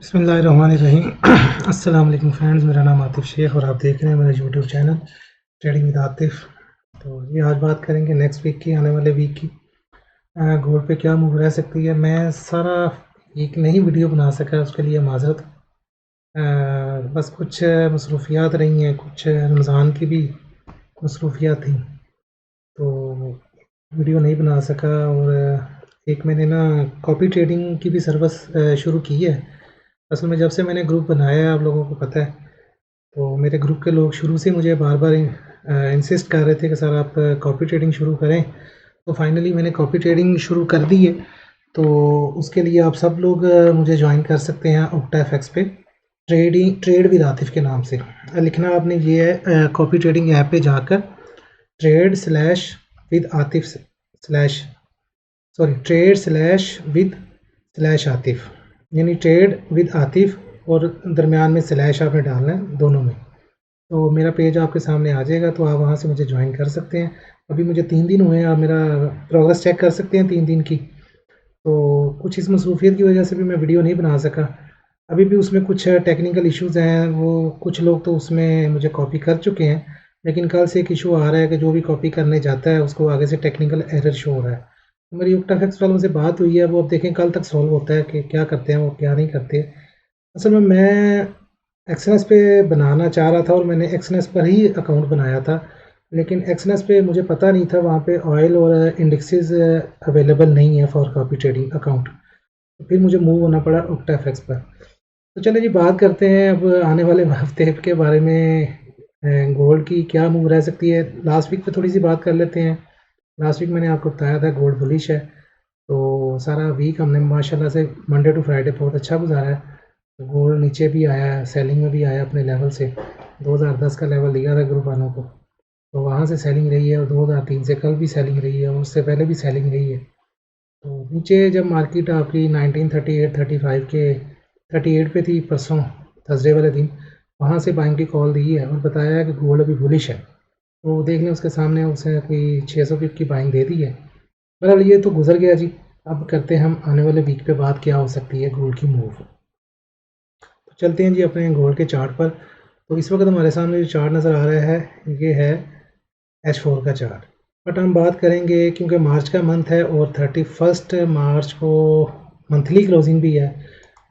बिस्मिल्लाहिर्रहमानिर्रहीम। अस्सलाम वालेकुम फ्रेंड्स, मेरा नाम आतिफ़ शेख और आप देख रहे हैं मेरा YouTube channel trading with Atif. तो ये आज बात करेंगे नेक्स्ट वीक की, आने वाले वीक की। गोल्ड पे क्या मूव रह सकती है। मैं सारा एक नई वीडियो बना सका, उसके लिए माज़रत। बस कुछ मसरूफियात रही हैं, कुछ रमज़ान की भी मसरूफियात थी, तो वीडियो नहीं बना सका। और एक मैंने ना कॉपी ट्रेडिंग की भी सर्विस शुरू की है। असल में जब से मैंने ग्रुप बनाया है, आप लोगों को पता है, तो मेरे ग्रुप के लोग शुरू से मुझे बार बार इंसिस्ट कर रहे थे कि सर आप कॉपी ट्रेडिंग शुरू करें। तो फाइनली मैंने कॉपी ट्रेडिंग शुरू कर दी है। तो उसके लिए आप सब लोग मुझे ज्वाइन कर सकते हैं ओक्टा एफएक्स पे, ट्रेड विद आतिफ के नाम से। लिखना आपने ये है, कॉपी ट्रेडिंग ऐप पे जाकर trade slash with Atif slash sorry trade slash with slash Atif, यानी ट्रेड विद आतिफ और दरमियान में स्लैश आपने डालना है दोनों में। तो मेरा पेज आपके सामने आ जाएगा, तो आप वहाँ से मुझे ज्वाइन कर सकते हैं। अभी मुझे 3 दिन हुए हैं, आप मेरा प्रोग्रेस चेक कर सकते हैं 3 दिन की। तो कुछ इस मसरूफियत की वजह से भी मैं वीडियो नहीं बना सका। अभी भी उसमें कुछ टेक्निकल इश्यूज़ हैं, वो कुछ लोग तो उसमें मुझे कॉपी कर चुके हैं, लेकिन कल से एक इशू आ रहा है कि जो भी कॉपी करने जाता है उसको आगे से टेक्निकल एरर शो हो रहा है। तो मेरी ओक्टाफेक्स वालों से बात हुई है, वो अब देखें कल तक सॉल्व होता है कि क्या करते हैं वो, क्या नहीं करते। असल में मैं एक्सनेस पे बनाना चाह रहा था और मैंने एक्सनेस पर ही अकाउंट बनाया था, लेकिन एक्सनेस पे मुझे पता नहीं था वहाँ पे ऑयल और इंडेक्सेस अवेलेबल नहीं है फॉर कॉपी ट्रेडिंग अकाउंट। तो फिर मुझे मूव होना पड़ा ओक्टाफेक्स पर। तो चलिए जी, बात करते हैं अब आने वाले हफ्ते के बारे में। गोल्ड की क्या मूव रह सकती है, लास्ट वीक पे थोड़ी सी बात कर लेते हैं। लास्ट वीक मैंने आपको बताया था गोल्ड बुलिश है, तो सारा वीक हमने माशाल्लाह से मंडे टू फ्राइडे बहुत अच्छा गुजारा है। गोल्ड नीचे भी आया है, सेलिंग में भी आया अपने लेवल से। 2010 का लेवल दिया था ग्रुप वालों को, तो वहाँ से सेलिंग रही है, और 2003 से कल भी सेलिंग रही है, और उससे पहले भी सेलिंग रही है। तो नीचे जब मार्केट आपकी 1938 35 के 38 पे थी परसों थर्सडे वाले दिन, वहाँ से बाइंग की कॉल दी है और बताया है कि गोल्ड अभी बुलिश है। तो देख लें, उसके सामने उसने कोई 600 पिप की बाइंग दे दी है। बहरहाल ये तो गुजर गया जी। अब करते हैं हम आने वाले वीक पे बात, क्या हो सकती है गोल्ड की मूव। तो चलते हैं जी अपने गोल्ड के चार्ट पर। तो इस वक्त हमारे सामने जो चार्ट नज़र आ रहा है, ये है H4 का चार्ट। बट हम बात करेंगे क्योंकि मार्च का मंथ है और 31 मार्च को मंथली क्लोजिंग भी है,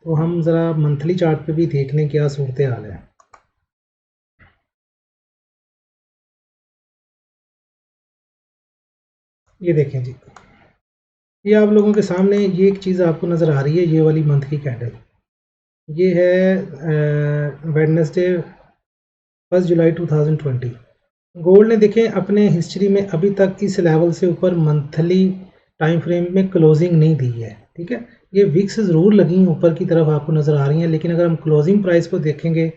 तो हम ज़रा मंथली चार्ट पे भी देख लें क्या सूरत हाल है। ये देखें जी, ये आप लोगों के सामने ये एक चीज़ आपको नज़र आ रही है, ये वाली मंथ की कैंडल। ये है वेडनेसडे 1 जुलाई 2020। गोल्ड ने देखें अपने हिस्ट्री में अभी तक इस लेवल से ऊपर मंथली टाइम फ्रेम में क्लोजिंग नहीं दी है, ठीक है। ये विक्स ज़रूर लगी ऊपर की तरफ आपको नज़र आ रही हैं, लेकिन अगर हम क्लोजिंग प्राइस को देखेंगे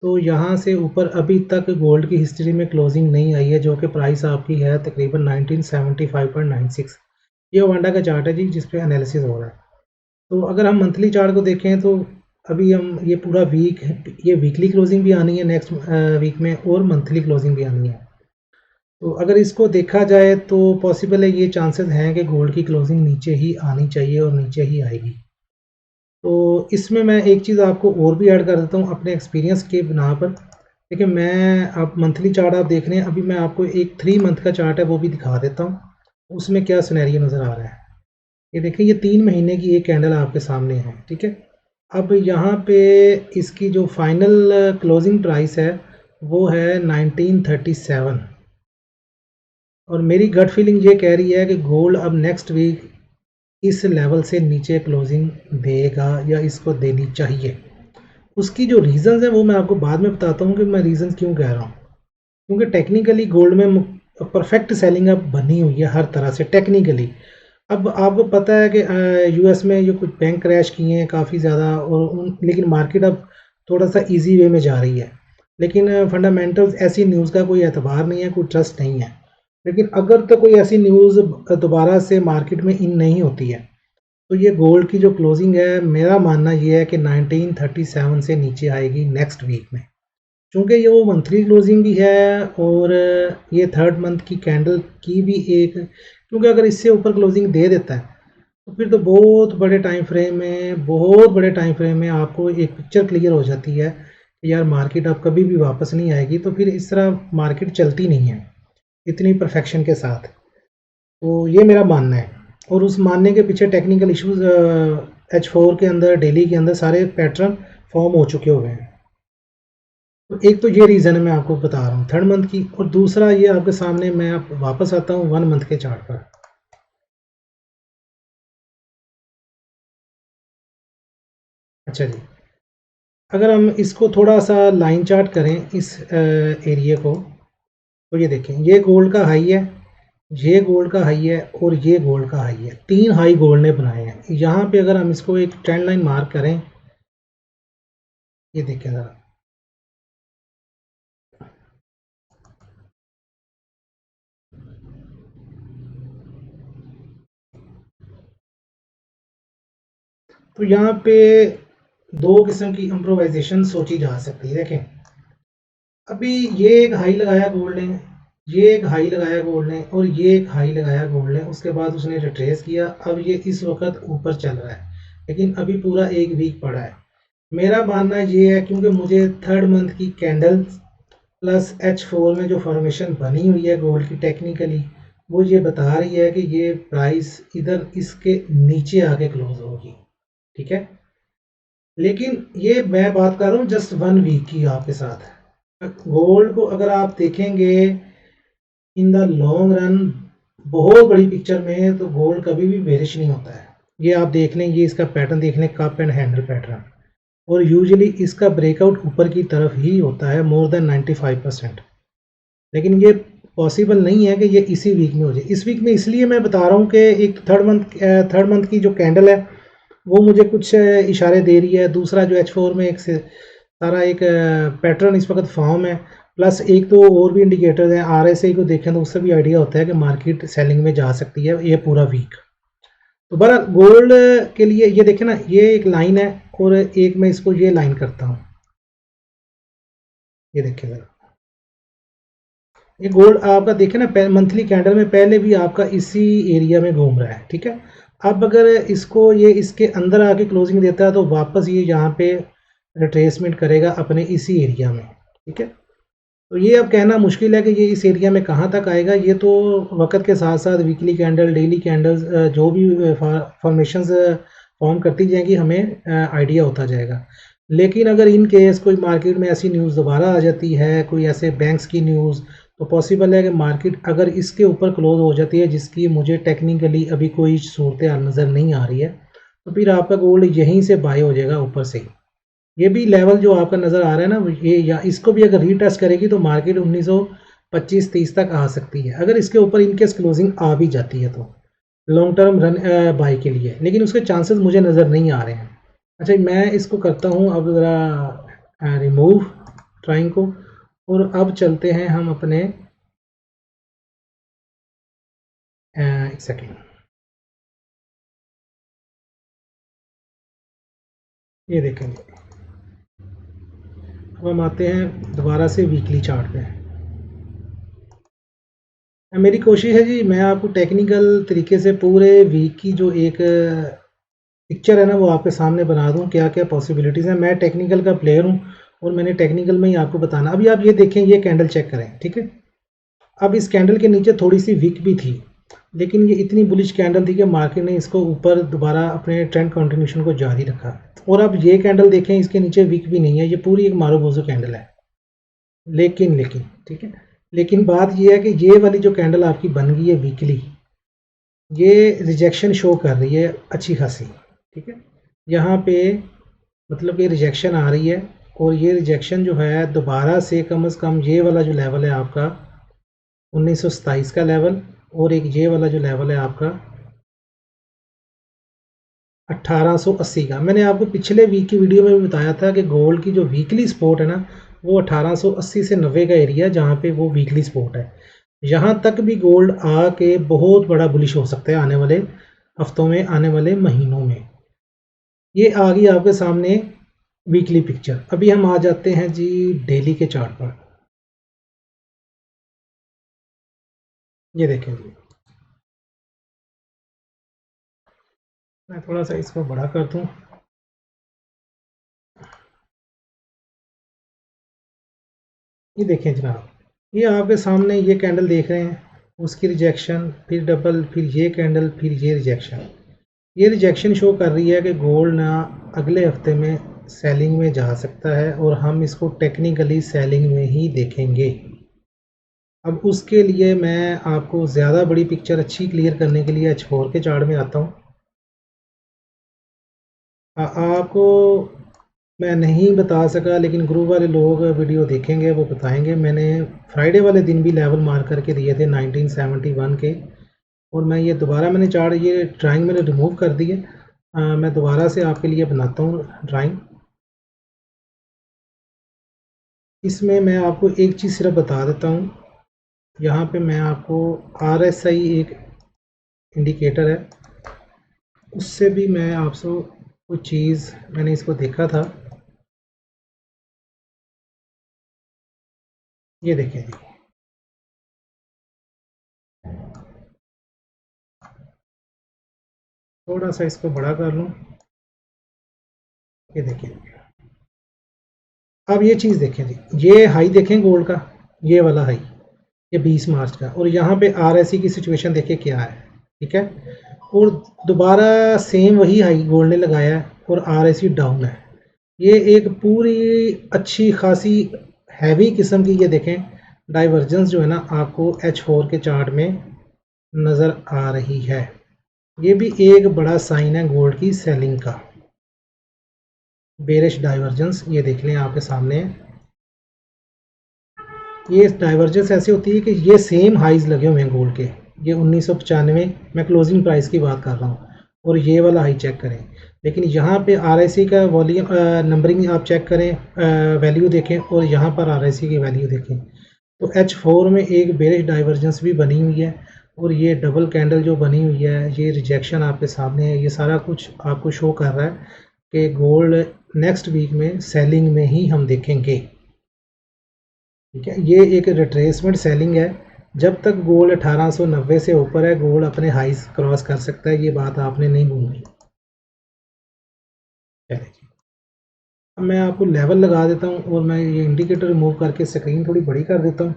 तो यहाँ से ऊपर अभी तक गोल्ड की हिस्ट्री में क्लोजिंग नहीं आई है, जो कि प्राइस आपकी है तकरीबन 1975.96। ये वांडा का चार्ट है जी, जिस पे एनालिसिस हो रहा है। तो अगर हम मंथली चार्ट को देखें तो अभी हम ये पूरा वीक, ये वीकली क्लोजिंग भी आनी है नेक्स्ट वीक में, और मंथली क्लोजिंग भी आनी है। तो अगर इसको देखा जाए तो पॉसिबल है, ये चांसेस हैं कि गोल्ड की क्लोजिंग नीचे ही आनी चाहिए और नीचे ही आएगी। तो इसमें मैं एक चीज़ आपको और भी ऐड कर देता हूँ अपने एक्सपीरियंस के बिना पर। देखिए, मैं आप मंथली चार्ट आप देख रहे हैं, अभी मैं आपको एक 3 मंथ का चार्ट है वो भी दिखा देता हूँ, उसमें क्या सिनेरियो नज़र आ रहा है। ये देखिए, ये 3 महीने की एक कैंडल आपके सामने है, ठीक है। अब यहाँ पे इसकी जो फाइनल क्लोजिंग प्राइस है वो है 1937, और मेरी गट फीलिंग ये कह रही है कि गोल्ड अब नेक्स्ट वीक इस लेवल से नीचे क्लोजिंग देगा या इसको देनी चाहिए। उसकी जो रीज़न्स हैं वो मैं आपको बाद में बताता हूँ कि मैं रीज़न्स क्यों कह रहा हूँ। क्योंकि टेक्निकली गोल्ड में परफेक्ट सेलिंग अब बनी हुई है हर तरह से टेक्निकली। अब आपको पता है कि यूएस में जो कुछ बैंक क्रैश किए हैं काफ़ी ज़्यादा, और लेकिन मार्केट अब थोड़ा सा इजी वे में जा रही है। लेकिन फंडामेंटल्स ऐसी न्यूज़ का कोई एतबार नहीं है, कोई ट्रस्ट नहीं है। लेकिन अगर तो कोई ऐसी न्यूज़ दोबारा से मार्केट में इन नहीं होती है, तो ये गोल्ड की जो क्लोजिंग है, मेरा मानना ये है कि 1937 से नीचे आएगी नेक्स्ट वीक में। चूँकि ये वो मंथली क्लोजिंग भी है, और ये थर्ड मंथ की कैंडल की भी एक, क्योंकि अगर इससे ऊपर क्लोजिंग दे देता है तो फिर तो बहुत बड़े टाइम फ्रेम में, बहुत बड़े टाइम फ्रेम में आपको एक पिक्चर क्लियर हो जाती है कि यार मार्केट अब कभी भी वापस नहीं आएगी। तो फिर इस तरह मार्केट चलती नहीं है इतनी परफेक्शन के साथ। तो ये मेरा मानना है, और उस मानने के पीछे टेक्निकल इश्यूज H4 के अंदर, डेली के अंदर सारे पैटर्न फॉर्म हो चुके हुए हैं। तो एक तो ये रीज़न है, मैं आपको बता रहा हूँ थर्ड मंथ की, और दूसरा ये आपके सामने मैं आप वापस आता हूँ 1 मंथ के चार्ट पर। अच्छा जी, अगर हम इसको थोड़ा सा लाइन चार्ट करें इस एरिया को, तो ये देखें, ये गोल्ड का हाई है, ये गोल्ड का हाई है, और ये गोल्ड का हाई है। 3 हाई गोल्ड ने बनाए हैं। यहाँ पे अगर हम इसको एक ट्रेंड लाइन मार्क करें, ये देखें ज़रा, तो यहाँ पे दो किस्म की इम्प्रोवाइजेशन सोची जा सकती है। देखें, अभी ये एक हाई लगाया गोल्ड ने, ये एक हाई लगाया गोल्ड ने, और ये एक हाई लगाया गोल्ड ने, उसके बाद उसने रिट्रेस किया। अब ये इस वक्त ऊपर चल रहा है, लेकिन अभी पूरा एक वीक पड़ा है। मेरा मानना ये है, क्योंकि मुझे थर्ड मंथ की कैंडल प्लस H4 में जो फॉर्मेशन बनी हुई है गोल्ड की टेक्निकली, वो ये बता रही है कि ये प्राइस इधर इसके नीचे आके क्लोज होगी। ठीक है, लेकिन ये मैं बात कर रहा हूँ जस्ट 1 वीक की आपके साथ। गोल्ड को अगर आप देखेंगे इन द लॉन्ग रन, बहुत बड़ी पिक्चर में, तो गोल्ड कभी भी बेरिश नहीं होता है। ये आप देख लें, ये इसका पैटर्न देख लें, कप एंड हैंडल पैटर्न, और यूजुअली इसका ब्रेकआउट ऊपर की तरफ ही होता है मोर देन 95%। लेकिन ये पॉसिबल नहीं है कि ये इसी वीक में हो जाए। इस वीक में इसलिए मैं बता रहा हूँ कि एक थर्ड मंथ की जो कैंडल है वो मुझे कुछ इशारे दे रही है। दूसरा जो H4 में एक से सारा एक पैटर्न इस वक्त फॉर्म है, प्लस एक तो और भी इंडिकेटर हैं। RSI को देखें तो उससे भी आइडिया होता है कि मार्केट सेलिंग में जा सकती है ये पूरा वीक। तो बहरहाल गोल्ड के लिए ये देखें ना, ये एक लाइन है, और एक मैं इसको ये लाइन करता हूँ, ये देखिए जरा, ये गोल्ड आपका देखें ना, मंथली कैंडल में पहले भी आपका इसी एरिया में घूम रहा है। ठीक है, अब अगर इसको ये इसके अंदर आके क्लोजिंग देता है तो वापस ये यहाँ पे रिट्रेसमेंट करेगा अपने इसी एरिया में। ठीक है, तो ये अब कहना मुश्किल है कि ये इस एरिया में कहाँ तक आएगा। ये तो वक्त के साथ साथ वीकली कैंडल, डेली कैंडल्स, जो भी फॉर्मेशंस फॉर्म करती जाएंगी, हमें आइडिया होता जाएगा। लेकिन अगर इन केस कोई मार्केट में ऐसी न्यूज़ दोबारा आ जाती है, कोई ऐसे बैंक्स की न्यूज़, तो पॉसिबल है कि मार्केट अगर इसके ऊपर क्लोज हो जाती है, जिसकी मुझे टेक्निकली अभी कोई सूरत हाल नज़र नहीं आ रही है, तो फिर आपका गोल्ड यहीं से बाय हो जाएगा ऊपर से ही। ये भी लेवल जो आपका नज़र आ रहा है ना, ये या इसको भी अगर रीटेस्ट करेगी तो मार्केट 1925-30 तक आ सकती है, अगर इसके ऊपर इनकेस क्लोजिंग आ भी जाती है तो लॉन्ग टर्म रन बाई के लिए। लेकिन उसके चांसेस मुझे नज़र नहीं आ रहे हैं। अच्छा, मैं इसको करता हूँ अब ज़रा रिमूव ट्राइंग को, और अब चलते हैं हम अपने एक सेकेंड, ये देखेंगे। अब हम आते हैं दोबारा से वीकली चार्ट पे। मेरी कोशिश है जी, मैं आपको टेक्निकल तरीके से पूरे वीक की जो एक पिक्चर है ना वो आपके सामने बना दूं, क्या क्या पॉसिबिलिटीज़ हैं। मैं टेक्निकल का प्लेयर हूं, और मैंने टेक्निकल में ही आपको बताना। अभी आप ये देखें, ये कैंडल चेक करें। ठीक है, अब इस कैंडल के नीचे थोड़ी सी वीक भी थी, लेकिन ये इतनी बुलिश कैंडल थी कि मार्केट ने इसको ऊपर दोबारा अपने ट्रेंड कंटिन्यूशन को जारी रखा। और अब ये कैंडल देखें, इसके नीचे वीक भी नहीं है, ये पूरी एक मारूबोजो कैंडल है। लेकिन ठीक है, लेकिन बात ये है कि ये वाली जो कैंडल आपकी बन गई है वीकली, ये रिजेक्शन शो कर रही है अच्छी खासी। ठीक है, यहाँ पे मतलब कि रिजेक्शन आ रही है, और ये रिजेक्शन जो है दोबारा से कम ये वाला जो लेवल है आपका 1927 का लेवल, और एक ये वाला जो लेवल है आपका 1880 का। मैंने आपको पिछले वीक की वीडियो में भी बताया था कि गोल्ड की जो वीकली सपोर्ट है ना, वो 1880 से 90 का एरिया, जहाँ पे वो वीकली सपोर्ट है। यहाँ तक भी गोल्ड आके बहुत बड़ा बुलिश हो सकता है आने वाले हफ्तों में, आने वाले महीनों में। ये आ गई आपके सामने वीकली पिक्चर। अभी हम आ जाते हैं जी डेली के चार्ट पर। ये देखें जी, मैं थोड़ा सा इसको बड़ा कर दूं। ये देखें जनाब, ये आपके सामने ये कैंडल देख रहे हैं, उसकी रिजेक्शन, फिर डबल, फिर ये कैंडल, फिर ये रिजेक्शन। ये रिजेक्शन शो कर रही है कि गोल्ड ना अगले हफ्ते में सेलिंग में जा सकता है, और हम इसको टेक्निकली सेलिंग में ही देखेंगे। अब उसके लिए मैं आपको ज़्यादा बड़ी पिक्चर अच्छी क्लियर करने के लिए H4 के चार्ट में आता हूँ। आपको मैं नहीं बता सका, लेकिन ग्रुप वाले लोग वीडियो देखेंगे, वो बताएंगे। मैंने फ्राइडे वाले दिन भी लेवल मार्क करके दिए थे 1971 के, और मैं ये दोबारा मैंने चार्ट, ये ड्राइंग मैंने रिमूव कर दी है। मैं दोबारा से आपके लिए बनाता हूँ ड्राइंग। इसमें मैं आपको एक चीज़ सिर्फ बता देता हूँ, यहाँ पे मैं आपको RSI एक इंडिकेटर है, उससे भी मैं आपसे कुछ चीज़, मैंने इसको देखा था। ये देखिए जी, थोड़ा सा इसको बड़ा कर लूँ। ये देखिए, अब ये चीज़ देखें जी, ये हाई देखें गोल्ड का, ये वाला हाई, ये 20 मार्च का, और यहाँ पे RSI की सिचुएशन देखिए क्या है। ठीक है, और दोबारा सेम वही हाई गोल्ड ने लगाया है, और RSI डाउन है। ये एक पूरी अच्छी खासी हैवी किस्म की, ये देखें डाइवर्जेंस जो है ना, आपको H4 के चार्ट में नज़र आ रही है। ये भी एक बड़ा साइन है गोल्ड की सेलिंग का। बेरिश डाइवर्जेंस ये देख लें आपके सामने। ये डाइवर्जेंस ऐसी होती है कि ये सेम हाइज लगे हुए हैं गोल्ड के, ये 1995, मैं क्लोजिंग प्राइस की बात कर रहा हूँ, और ये वाला हाई चेक करें। लेकिन यहाँ पे RSI का वॉल्यूम नंबरिंग आप चेक करें, वैल्यू देखें, और यहाँ पर RSI की वैल्यू देखें, तो H4 में एक बेरिश डाइवर्जेंस भी बनी हुई है, और ये डबल कैंडल जो बनी हुई है, ये रिजेक्शन आपके सामने है। ये सारा कुछ आपको शो कर रहा है कि गोल्ड नेक्स्ट वीक में सेलिंग में ही हम देखेंगे। ठीक है, ये एक रिट्रेसमेंट सेलिंग है। जब तक गोल्ड 1890 से ऊपर है, गोल्ड अपने हाइज क्रॉस कर सकता है, ये बात आपने नहीं भूलनी। चलिए जी, अब मैं आपको लेवल लगा देता हूँ, और मैं ये इंडिकेटर रिमूव करके स्क्रीन थोड़ी बड़ी कर देता हूँ।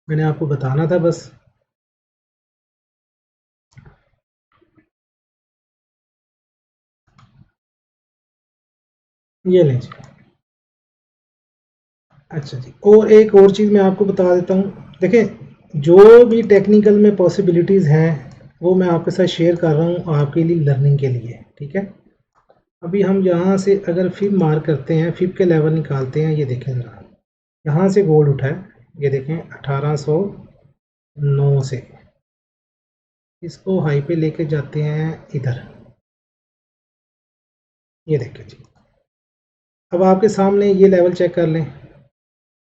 मैंने आपको बताना था बस। ये लें जी। अच्छा जी, और एक और चीज़ मैं आपको बता देता हूँ। देखें, जो भी टेक्निकल में पॉसिबिलिटीज़ हैं, वो मैं आपके साथ शेयर कर रहा हूँ आपके लिए, लर्निंग के लिए। ठीक है, अभी हम यहाँ से अगर फिब मार्क करते हैं, फिब के लेवल निकालते हैं, ये देखें ज़रा, यहाँ से गोल्ड उठा है, ये देखें 1809 से, इसको हाई पे लेके जाते हैं इधर। ये देखें जी, अब आपके सामने ये लेवल चेक कर लें,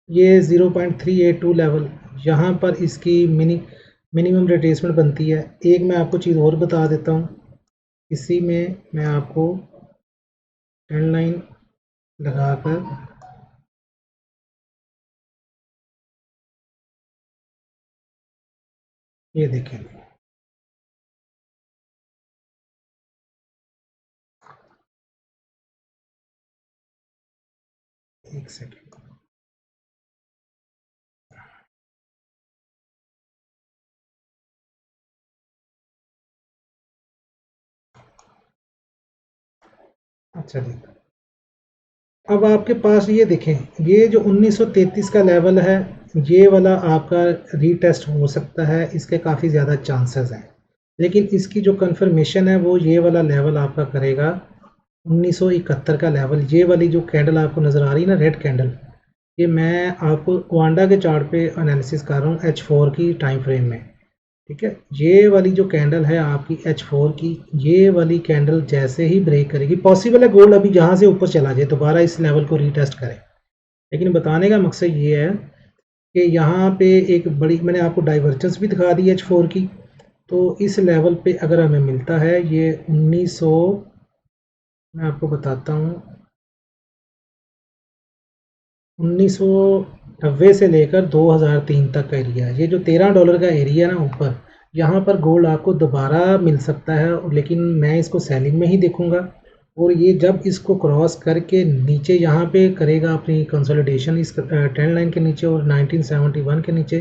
ये 0.382 लेवल, यहाँ पर इसकी मिनिमम रिट्रेसमेंट बनती है। एक मैं आपको चीज़ और बता देता हूँ, इसी में मैं आपको 10 लाइन लगाकर, ये देखें, एक सेकेंड, अच्छा जी, अब आपके पास ये देखें, ये जो 1933 का लेवल है, ये वाला आपका रीटेस्ट हो सकता है, इसके काफ़ी ज़्यादा चांसेस हैं। लेकिन इसकी जो कंफर्मेशन है, वो ये वाला लेवल आपका करेगा 1971 का लेवल। ये वाली जो कैंडल आपको नज़र आ रही है ना, रेड कैंडल, ये मैं आपको वांडा के चार्ट पे एनालिसिस कर रहा हूँ H4 की टाइम फ्रेम में। ठीक है, ये वाली जो कैंडल है आपकी H4 की, ये वाली कैंडल जैसे ही ब्रेक करेगी, पॉसिबल है गोल्ड अभी यहाँ से ऊपर चला जाए, दोबारा इस लेवल को रीटेस्ट करे। लेकिन बताने का मकसद ये है कि यहाँ पे एक बड़ी, मैंने आपको डाइवर्जेंस भी दिखा दी H4 की, तो इस लेवल पे अगर हमें मिलता है ये 1900, मैं आपको बताता हूँ, 1990 से लेकर 2003 तक का एरिया है। ये जो $13 का एरिया ना ऊपर, यहाँ पर गोल्ड आपको दोबारा मिल सकता है, लेकिन मैं इसको सेलिंग में ही देखूंगा। और ये जब इसको क्रॉस करके नीचे यहाँ पे करेगा अपनी कंसोलिडेशन इस ट्रेंड लाइन के नीचे और 1971 के नीचे,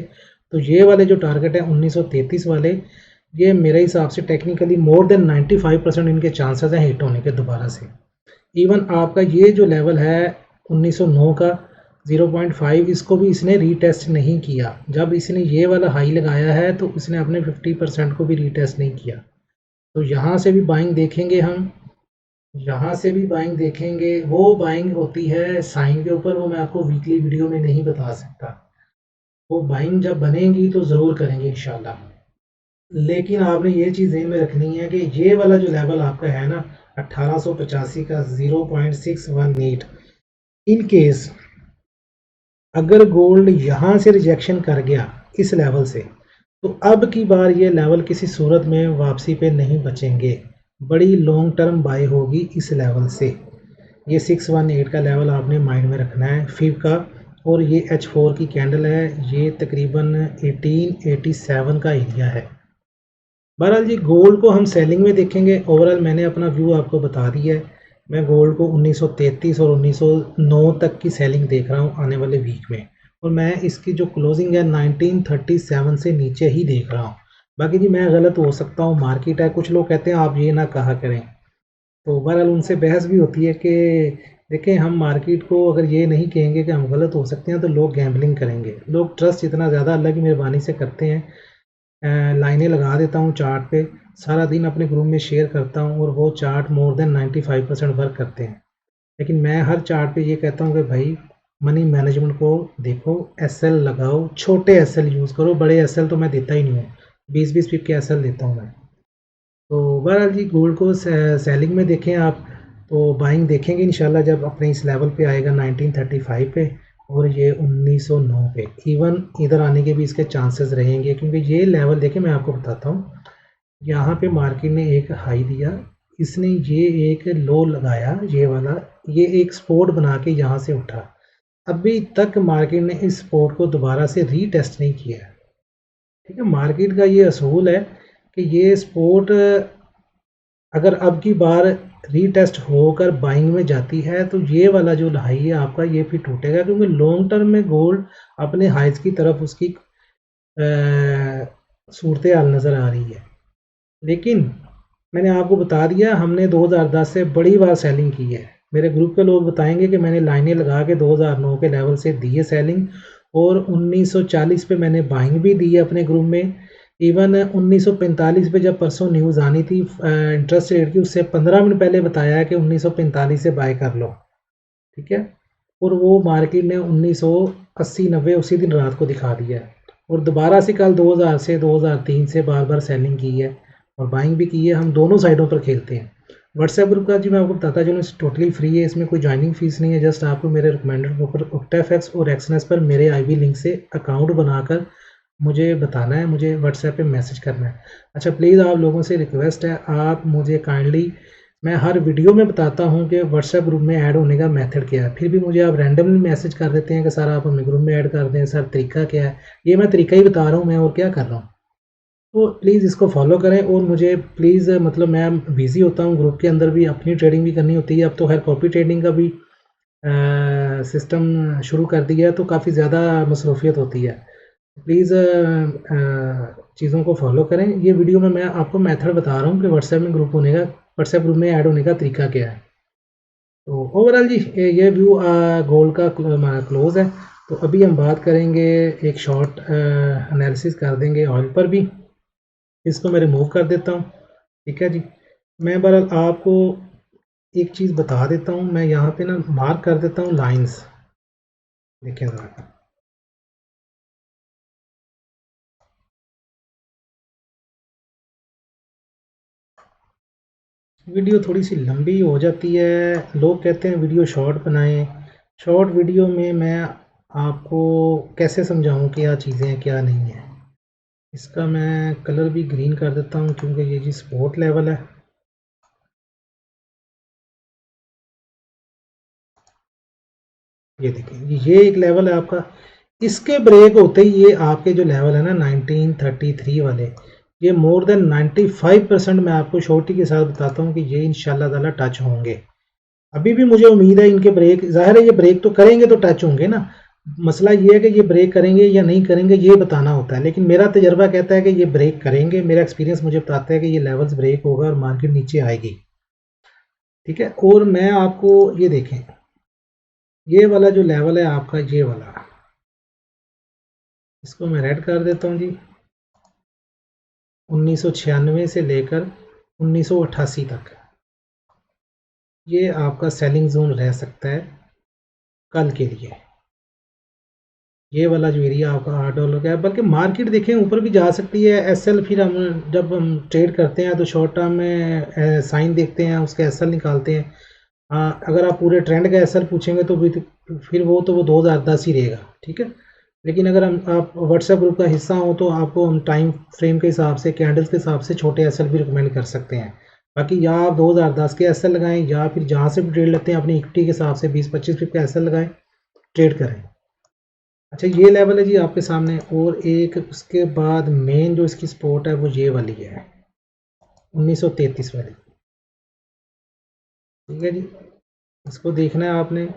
तो ये वाले जो टारगेट है 1933 वाले, ये मेरे हिसाब से टेक्निकली मोर देन 95% इनके चांसेस हैं हिट होने के दोबारा से। इवन आपका ये जो लेवल है 1909 का 0.5, इसको भी इसने रीटेस्ट नहीं किया। जब इसने ये वाला हाई लगाया है तो इसने अपने 50% को भी रीटेस्ट नहीं किया। तो यहाँ से भी बाइंग देखेंगे हम, यहाँ से भी बाइंग देखेंगे। वो बाइंग होती है साइन के ऊपर, वो मैं आपको वीकली वीडियो में नहीं बता सकता। वो बाइंग जब बनेगी तो ज़रूर करेंगे इंशाल्लाह। लेकिन आपने ये चीज़ ध्यान में रखनी है कि ये वाला जो लेवल आपका है ना 1885 का 0.618, इन केस अगर गोल्ड यहाँ से रिजेक्शन कर गया इस लेवल से, तो अब की बार ये लेवल किसी सूरत में वापसी पे नहीं बचेंगे। बड़ी लॉन्ग टर्म बाय होगी इस लेवल से। ये 618 का लेवल आपने माइंड में रखना है FIB का। और ये H4 की कैंडल है, ये तकरीबन 1887 का एरिया है। बहरहाल जी गोल्ड को हम सेलिंग में देखेंगे। ओवरऑल मैंने अपना व्यू आपको बता दिया है। मैं गोल्ड को 1933 और 1909 तक की सेलिंग देख रहा हूँ आने वाले वीक में, और मैं इसकी जो क्लोजिंग है 1937 से नीचे ही देख रहा हूँ। बाकी जी मैं गलत हो सकता हूँ, मार्केट है, कुछ लोग कहते हैं आप ये ना कहा करें, तो बहरहाल उनसे बहस भी होती है कि देखें हम मार्केट को अगर ये नहीं कहेंगे कि हम गलत हो सकते हैं तो लोग गैम्बलिंग करेंगे। लोग ट्रस्ट इतना ज़्यादा अल्लाह की मेहरबानी से करते हैं। लाइनें लगा देता हूँ चार्ट पे, सारा दिन अपने ग्रुप में शेयर करता हूँ और वो चार्ट मोर देन 95% वर्क करते हैं। लेकिन मैं हर चार्ट पे ये कहता हूँ कि भाई मनी मैनेजमेंट को देखो, SL लगाओ, छोटे SL यूज़ करो, बड़े SL तो मैं देता ही नहीं हूँ। 20-20 पिप के SL देता हूँ मैं। तो बहरहाल जी गोल्ड को सेलिंग में देखें आप, तो बाइंग देखेंगे इंशाल्लाह जब अपने इस लेवल पे आएगा 1935 पे और ये 1909 पे। इवन इधर आने के भी इसके चांसेस रहेंगे, क्योंकि ये लेवल देखें मैं आपको बताता हूँ। यहाँ पे मार्केट ने एक हाई दिया, इसने ये एक लो लगाया, ये वाला, ये एक सपोर्ट बना के यहाँ से उठा। अभी तक मार्केट ने इस सपोर्ट को दोबारा से रीटेस्ट नहीं किया। ठीक है, मार्केट का ये असूल है कि ये सपोर्ट अगर अब की बार रीटेस्ट होकर बाइंग में जाती है तो ये वाला जो हाई है आपका ये फिर टूटेगा, क्योंकि लॉन्ग टर्म में गोल्ड अपने हाइज की तरफ उसकी सूरत हाल नज़र आ रही है। लेकिन मैंने आपको बता दिया हमने 2010 से बड़ी बार सेलिंग की है। मेरे ग्रुप के लोग बताएंगे कि मैंने लाइनें लगा के 2009 के लेवल से दी है सेलिंग, और 1940 पे मैंने बाइंग भी दी है अपने ग्रुप में। इवन 1945 पे जब परसों न्यूज़ आनी थी इंटरेस्ट रेट की, उससे 15 मिनट पहले बताया है कि 1945 से बाय कर लो। ठीक है, और वो मार्केट ने 1980-90 उसी दिन रात को दिखा दिया है। और दोबारा से कल 2000 से 2003 से बार बार सेलिंग की है और बाइंग भी की है। हम दोनों साइडों पर खेलते हैं। व्हाट्सएप ग्रुप का जी मैं आपको बताता चलूँ, टोटली फ्री है, इसमें कोई ज्वाइनिंग फीस नहीं है। जस्ट आपको मेरे रिकमेंडेड के ऊपर OctaFX और एक्सनेस पर मेरे IB लिंक से अकाउंट बनाकर मुझे बताना है, मुझे व्हाट्सएप पे मैसेज करना है। अच्छा प्लीज़ आप लोगों से रिक्वेस्ट है, आप मुझे काइंडली, मैं हर वीडियो में बताता हूँ कि व्हाट्सएप ग्रुप में ऐड होने का मेथड क्या है, फिर भी मुझे आप रैंडमली मैसेज कर देते हैं कि सर आप हमें ग्रुप में ऐड कर दें, सर तरीका क्या है। ये मैं तरीका ही बता रहा हूँ मैं, और क्या कर रहा हूँ। तो प्लीज़ इसको फॉलो करें। और मुझे प्लीज़ मतलब मैं बिज़ी होता हूँ, ग्रुप के अंदर भी अपनी ट्रेडिंग भी करनी होती है। अब तो खैर कॉपी ट्रेडिंग का भी सिस्टम शुरू कर दिया है, तो काफ़ी ज़्यादा मसरूफियत होती है। प्लीज़ चीज़ों को फॉलो करें। ये वीडियो में मैं आपको मेथड बता रहा हूँ कि व्हाट्सएप में ग्रुप होने का, व्हाट्सएप ग्रुप में ऐड होने का तरीका क्या है। तो ओवरऑल जी ये व्यू गोल्ड का क्लोज है। तो अभी हम बात करेंगे, एक शॉर्ट एनालिसिस कर देंगे ऑयल पर भी। इसको मैं रिमूव कर देता हूँ। ठीक है जी, मैं बहरहाल आपको एक चीज़ बता देता हूँ। मैं यहाँ पे ना मार्क कर देता हूँ लाइंस, देखें ज़रा। वीडियो थोड़ी सी लंबी हो जाती है, लोग कहते हैं वीडियो शॉर्ट बनाएं। शॉर्ट वीडियो में मैं आपको कैसे समझाऊं क्या चीज़ें हैं क्या नहीं है। इसका मैं कलर भी ग्रीन कर देता हूं, क्योंकि ये जी सपोर्ट लेवल है। ये देखें, ये एक लेवल है आपका, इसके ब्रेक होते ही ये आपके जो लेवल है ना 1933 वाले, ये मोर देन 95% मैं आपको श्योरिटी के साथ बताता हूँ कि ये इंशाल्लाह ताला टच होंगे। अभी भी मुझे उम्मीद है इनके ब्रेक, ज़ाहिर है ये ब्रेक तो करेंगे तो टच होंगे ना, मसला ये है कि ये ब्रेक करेंगे या नहीं करेंगे ये बताना होता है, लेकिन मेरा तजर्बा कहता है कि ये ब्रेक करेंगे, मेरा एक्सपीरियंस मुझे बताता है कि ये लेवल्स ब्रेक होगा और मार्केट नीचे आएगी, ठीक है। और मैं आपको ये देखें, ये वाला जो लेवल है आपका, ये वाला, इसको मैं रेड कर देता हूँ जी, 1996 से लेकर 1988 तक ये आपका सेलिंग जोन रह सकता है कल के लिए। ये वाला जो एरिया आपका $8 का है, बल्कि मार्केट देखें ऊपर भी जा सकती है। एसएल फिर हम जब हम ट्रेड करते हैं तो शॉर्ट टर्म में साइन देखते हैं, उसके एसएल निकालते हैं। अगर आप पूरे ट्रेंड का एसएल पूछेंगे तो फिर वो 2010 ही रहेगा, ठीक है। लेकिन अगर आप व्हाट्सएप ग्रुप का हिस्सा हो तो आपको हम टाइम फ्रेम के हिसाब से, कैंडल्स के हिसाब से छोटे एसएल भी रिकमेंड कर सकते हैं। बाकी या आप 2010 के एसएल लगाएं या फिर जहाँ से भी ट्रेड लेते हैं अपनी इक्विटी के हिसाब से 20-25 पिप का एसएल लगाएं, ट्रेड करें। अच्छा, ये लेवल है जी आपके सामने, और एक उसके बाद मेन जो इसकी सपोर्ट है वो ये वाली है 1933 वाली, ठीक है जी, इसको देखना है आपने।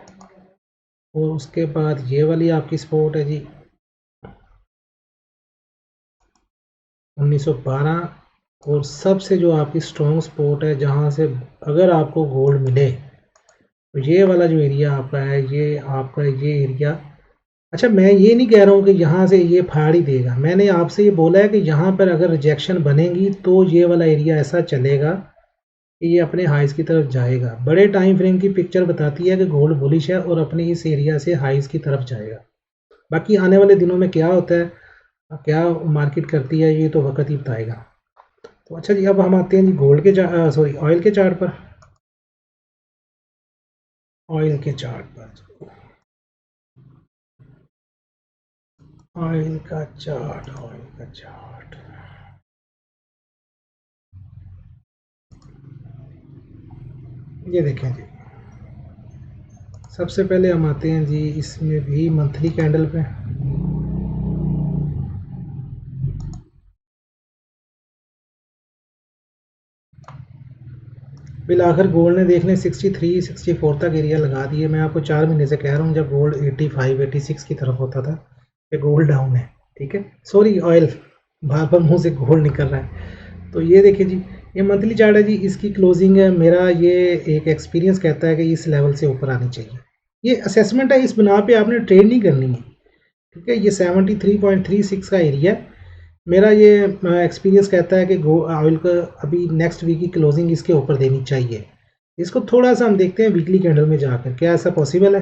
और उसके बाद ये वाली आपकी सपोर्ट है जी 1912, और सबसे जो आपकी स्ट्रॉन्ग सपोर्ट है जहाँ से अगर आपको गोल्ड मिले तो ये वाला जो एरिया आपका है, ये आपका ये एरिया। अच्छा, मैं ये नहीं कह रहा हूँ कि यहाँ से ये फाड़ ही देगा, मैंने आपसे ये बोला है कि यहाँ पर अगर रिजेक्शन बनेगी तो ये वाला एरिया ऐसा चलेगा कि ये अपने हाइज की तरफ जाएगा। बड़े टाइम फ्रेम की पिक्चर बताती है कि गोल्ड बुलिश है और अपने इस एरिया से हाइज की तरफ जाएगा। बाकी आने वाले दिनों में क्या होता है, क्या मार्केट करती है, ये तो वक्त ही बताएगा। तो अच्छा जी, अब हम आते हैं जी गोल्ड के सॉरी ऑयल के चार्ट पर। ऑयल के चार्ट पर, ऑयल का चार्ट, ऑयल का चार्ट, ये देखें जी। सबसे पहले हम आते हैं जी इसमें भी मंथली कैंडल पे। बिल आखिर गोल्ड ने देख लें 63-64 तक एरिया लगा दिए। मैं आपको 4 महीने से कह रहा हूँ जब गोल्ड 85-86 की तरफ होता था कि गोल्ड डाउन है, ठीक है। सॉरी, ऑयल, बार बार मुंह से गोल्ड निकल रहा है। तो ये देखिए जी, ये मंथली चार्ट है जी, इसकी क्लोजिंग है। मेरा ये एक एक्सपीरियंस कहता है कि इस लेवल से ऊपर आनी चाहिए। ये असेसमेंट है, इस बिना पे आपने ट्रेड नहीं करनी है, ठीक है। ये 73.36 का एरिया है। मेरा ये एक्सपीरियंस कहता है कि ऑयल का अभी नेक्स्ट वीक की क्लोजिंग इसके ऊपर देनी चाहिए। इसको थोड़ा सा हम देखते हैं वीकली कैंडल में जाकर, क्या ऐसा पॉसिबल है,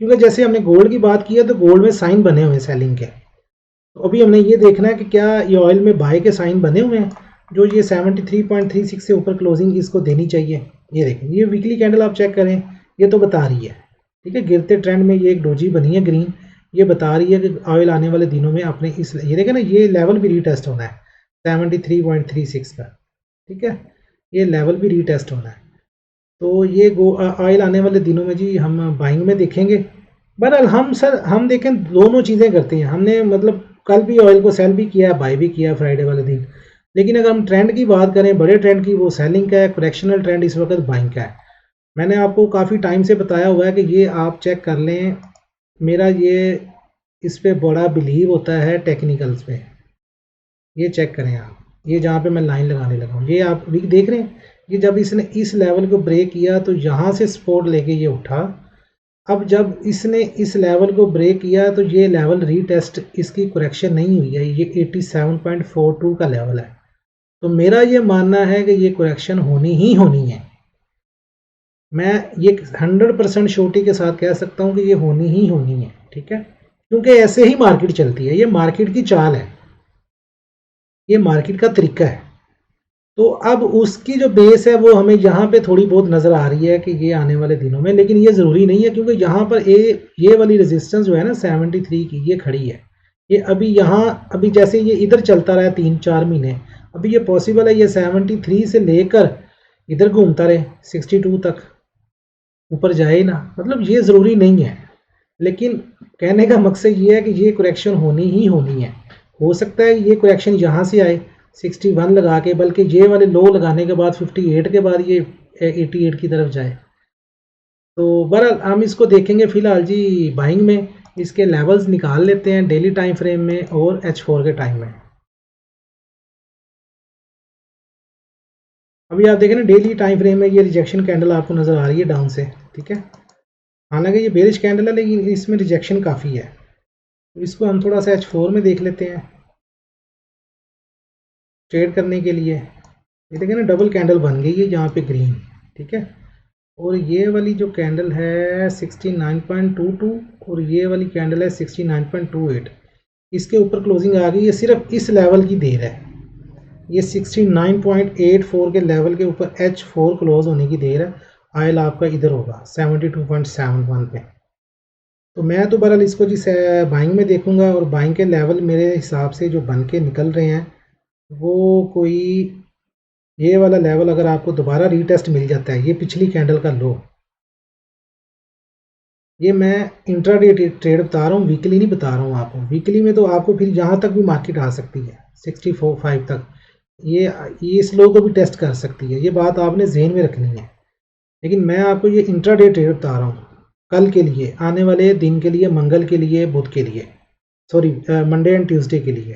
क्योंकि जैसे हमने गोल्ड की बात की है तो गोल्ड में साइन बने हुए हैं सेलिंग के। तो अभी हमने ये देखना है कि क्या ये ऑयल में बाय के साइन बने हुए हैं जो ये 73.36 से ऊपर क्लोजिंग इसको देनी चाहिए। ये देखें, ये वीकली कैंडल आप चेक करें, ये तो बता रही है, ठीक है। गिरते ट्रेंड में ये एक डोजी बनी है ग्रीन, ये बता रही है कि ऑयल आने वाले दिनों में अपने इस, ये देखें ना, ये लेवल भी रीटेस्ट होना है 73.36 का, ठीक है। ये लेवल भी रीटेस्ट होना है। तो ये ऑयल आने वाले दिनों में जी हम बाइंग में देखेंगे। बहरहाल हम देखें दोनों चीज़ें करते हैं हमने, मतलब कल भी ऑयल को सेल भी किया, बाय भी किया फ्राइडे वाले दिन। लेकिन अगर हम ट्रेंड की बात करें, बड़े ट्रेंड की, वो सेलिंग का है, करेक्शनल ट्रेंड इस वक्त बाइंग का है। मैंने आपको काफ़ी टाइम से बताया हुआ है कि ये आप चेक कर लें। मेरा ये इस पे बड़ा बिलीव होता है टेक्निकल्स पे, ये चेक करें आप, ये जहाँ पे मैं लाइन लगाने लगा हूँ, ये आप वीक देख रहे हैं। ये जब इसने इस लेवल को ब्रेक किया तो यहाँ से सपोर्ट लेके ये उठा। अब जब इसने इस लेवल को ब्रेक किया तो ये लेवल रीटेस्ट, इसकी करेक्शन नहीं हुई है, ये 87.42 का लेवल है। तो मेरा ये मानना है कि ये करेक्शन होनी ही होनी है। मैं ये 100% श्योरिटी के साथ कह सकता हूँ कि ये होनी ही होनी है, ठीक है। क्योंकि ऐसे ही मार्केट चलती है, ये मार्केट की चाल है, ये मार्केट का तरीका है। तो अब उसकी जो बेस है वो हमें यहाँ पे थोड़ी बहुत नज़र आ रही है कि ये आने वाले दिनों में, लेकिन ये ज़रूरी नहीं है, क्योंकि यहाँ पर ये वाली रेजिस्टेंस जो है ना 73 की, ये खड़ी है। ये अभी यहाँ, अभी जैसे ये इधर चलता रहा 3-4 महीने, अभी ये पॉसिबल है ये 73 से लेकर इधर घूमता रहे 62 तक ऊपर जाए ना, मतलब ये ज़रूरी नहीं है। लेकिन कहने का मकसद ये है कि ये करेक्शन होनी ही होनी है। हो सकता है ये करेक्शन यहाँ से आए 61 लगा के, बल्कि ये वाले लो लगाने के बाद 58 के बाद ये 88 की तरफ जाए। तो बहरहाल हम इसको देखेंगे फ़िलहाल जी बाइंग में। इसके लेवल्स निकाल लेते हैं डेली टाइम फ्रेम में और H4 के टाइम में। अभी आप देखें ना डेली टाइम फ्रेम में ये रिजेक्शन कैंडल आपको नज़र आ रही है डाउन से, ठीक है। हालांकि ये बेरिश कैंडल है लेकिन इसमें रिजेक्शन काफ़ी है। तो इसको हम थोड़ा सा H4 में देख लेते हैं ट्रेड करने के लिए। ये देखें ना डबल कैंडल बन गई है यहाँ पे ग्रीन, ठीक है। और ये वाली जो कैंडल है 69.22 और ये वाली कैंडल है 69.28, इसके ऊपर क्लोजिंग आ गई है। सिर्फ इस लेवल की देर है, ये 69.84 के लेवल के ऊपर H4 क्लोज होने की देर है। आयल आपका इधर होगा 72.71 पे। तो मैं तो बहरहाल इसको जी बाइंग में देखूंगा, और बाइंग के लेवल मेरे हिसाब से जो बन के निकल रहे हैं वो कोई ये वाला लेवल अगर आपको दोबारा रीटेस्ट मिल जाता है, ये पिछली कैंडल का लो, ये मैं इंट्राडे ट्रेड बता रहा हूँ, वीकली नहीं बता रहा हूँ आपको। वीकली में तो आपको फिर यहाँ तक भी मार्केट आ सकती है 64.5 तक, ये इस लो को भी टेस्ट कर सकती है। ये बात आपने जहन में रखनी है। लेकिन मैं आपको ये इंट्राडे ट्रेड बता रहा हूँ कल के लिए, आने वाले दिन के लिए, मंगल के लिए, बुध के लिए, सॉरी मंडे एंड ट्यूसडे के लिए।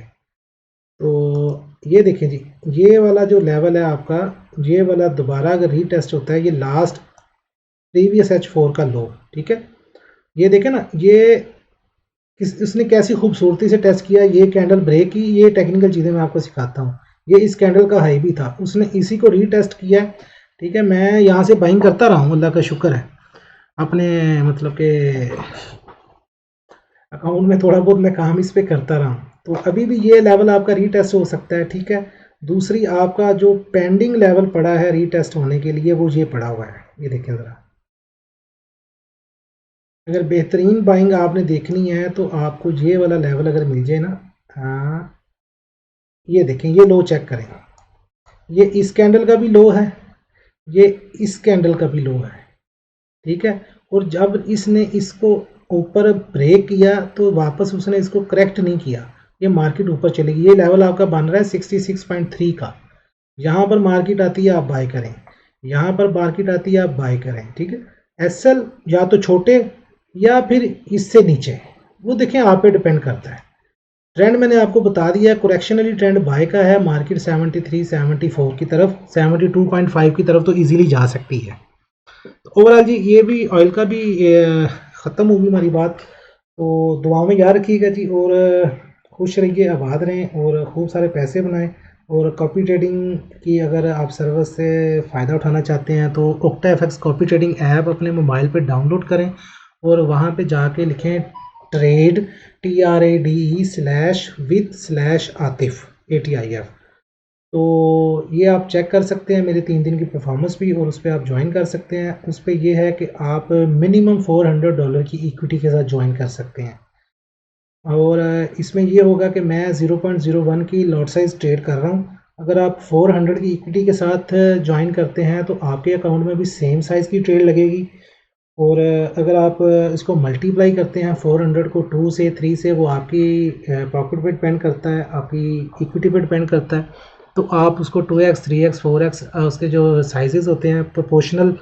तो ये देखें जी, ये वाला जो लेवल है आपका, ये वाला दोबारा अगर रीटेस्ट होता है, ये लास्ट प्रीवियस H4 का लो, ठीक है। ये देखें ना, ये इसने कैसी खूबसूरती से टेस्ट किया। ये कैंडल ब्रेक की, ये टेक्निकल चीज़ें मैं आपको सिखाता हूँ। ये इस कैंडल का हाई भी था, उसने इसी को रीटेस्ट किया, ठीक है। मैं यहाँ से बाइंग करता रहा हूँ, अल्लाह का शुक्र है। अपने मतलब के अकाउंट में थोड़ा बहुत मैं काम इस पे करता रहा हूँ। तो अभी भी ये लेवल आपका रीटेस्ट हो सकता है, ठीक है। दूसरी आपका जो पेंडिंग लेवल पड़ा है रीटेस्ट होने के लिए, वो ये पड़ा हुआ है। ये देखें ज़रा, अगर बेहतरीन बाइंग आपने देखनी है तो आपको ये वाला लेवल अगर मिल जाए ना, हाँ ये देखें, ये लो चेक करें, ये इस कैंडल का भी लो है, ये इस कैंडल का भी लो है, ठीक है। और जब इसने इसको ऊपर ब्रेक किया तो वापस उसने इसको करेक्ट नहीं किया, ये मार्केट ऊपर चलेगी। ये लेवल आपका बन रहा है 66.3 का। यहाँ पर मार्केट आती है आप बाय करें, यहाँ पर मार्केट आती है आप बाय करें, ठीक है। एसएल या तो छोटे या फिर इससे नीचे, वो देखें आप पे डिपेंड करता है। ट्रेंड मैंने आपको बता दिया है, करेक्शनली ट्रेंड बाय का है। मार्केट 73 74 की तरफ, 72.5 की तरफ तो इजीली जा सकती है। तो ओवरऑल जी ये भी ऑयल का भी ख़त्म होगी हमारी बात। तो दुआओं में याद रखिएगा जी, और खुश रहिए, आबाद रहें और खूब सारे पैसे बनाएं। और कॉपी ट्रेडिंग की अगर आप सर्विस से फ़ायदा उठाना चाहते हैं तो OctaFX कॉपी ट्रेडिंग ऐप अपने मोबाइल पे डाउनलोड करें और वहाँ पे जाके लिखें ट्रेड TRADE/with/आतिफ ATIF। तो ये आप चेक कर सकते हैं मेरे 3 दिन की परफॉर्मेंस भी, और उस पर आप ज्वाइन कर सकते हैं। उस पर यह है कि आप मिनिमम $400 की इक्विटी के साथ ज्वाइन कर सकते हैं। और इसमें ये होगा कि मैं 0.01 की लॉट साइज ट्रेड कर रहा हूँ। अगर आप 400 की इक्विटी के साथ ज्वाइन करते हैं तो आपके अकाउंट में भी सेम साइज़ की ट्रेड लगेगी। और अगर आप इसको मल्टीप्लाई करते हैं 400 को 2 से 3 से, वो आपकी प्रॉफिट पे डिपेंड करता है, आपकी इक्विटी पे डिपेंड करता है। तो आप उसको 2x 3x 4x उसके जो साइजेस होते हैं प्रोपोर्शनल,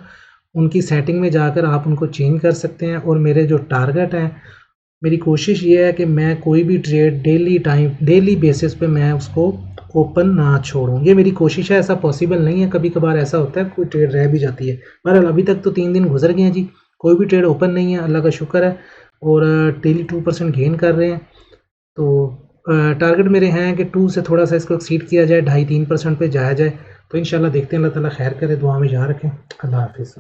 उनकी सेटिंग में जाकर आप उनको चेंज कर सकते हैं। और मेरे जो टारगेट हैं, मेरी कोशिश ये है कि मैं कोई भी ट्रेड डेली बेसिस पे मैं उसको ओपन ना छोड़ूं। ये मेरी कोशिश है, ऐसा पॉसिबल नहीं है, कभी कभार ऐसा होता है कोई ट्रेड रह भी जाती है। बहरहाल अभी तक तो 3 दिन गुजर गए हैं जी, कोई भी ट्रेड ओपन नहीं है, अल्लाह का शुक्र है। और डेली 2% गेन कर रहे हैं। तो टारगेट मेरे हैं कि 2 से थोड़ा सा इसको एक्सीड किया जाए, 2.5-3% पे जाया जाए। तो इंशाल्लाह देखते हैं, अल्लाह ताला खैर करे, दुआ में याद रखें। अल्लाह हाफिज़।